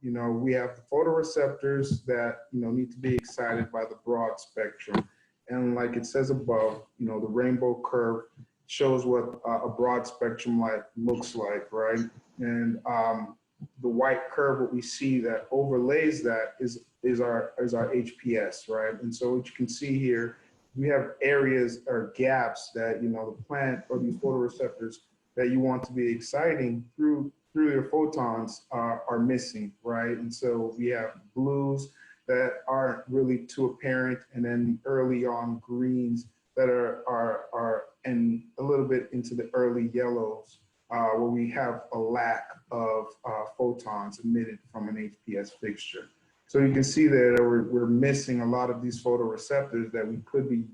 You know, we have the photoreceptors that, you know, need to be excited by the broad spectrum. And like it says above, you know, the rainbow curve shows what a broad spectrum light looks like, right? And the white curve, what we see that overlays that is our HPS, right? And so what you can see here, we have areas or gaps that, you know, the plant or these photoreceptors that you want to be exciting through your photons are missing, right? And so we have blues that aren't really too apparent, and then the early on greens that are and a little bit into the early yellows, where we have a lack of photons emitted from an HPS fixture. So you can see there that we're missing a lot of these photoreceptors that we could be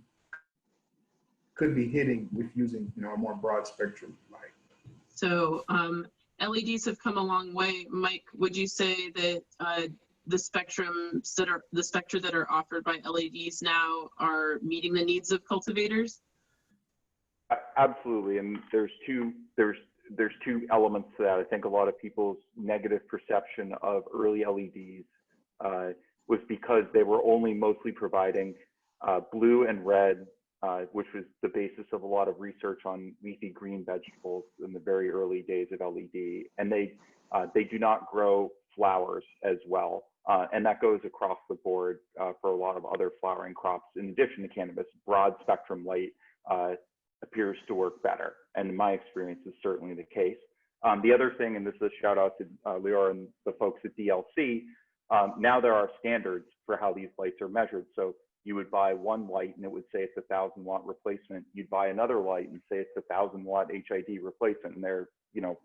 hitting with using, you know, a more broad spectrum light. So LEDs have come a long way. Mike, would you say that the spectra that are offered by LEDs now are meeting the needs of cultivators? Absolutely, and there's two elements to that. I think a lot of people's negative perception of early LEDs was because they were only mostly providing blue and red, which was the basis of a lot of research on leafy green vegetables in the very early days of LED. And they do not grow flowers as well. And that goes across the board for a lot of other flowering crops. In addition to cannabis, broad spectrum light appears to work better. And in my experience is certainly the case. The other thing, and this is a shout out to Lior and the folks at DLC, now there are standards for how these lights are measured. So you would buy one light and it would say it's a 1,000-watt replacement. You'd buy another light and say it's a 1,000-watt HID replacement. And they're, you know,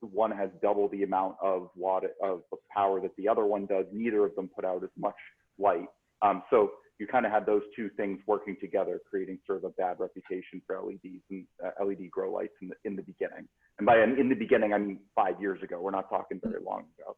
one has double the amount of watt of power that the other one does. Neither of them put out as much light. So you kind of have those two things working together, creating sort of a bad reputation for LEDs and LED grow lights in the beginning. And by in the beginning, I mean 5 years ago. We're not talking very long ago.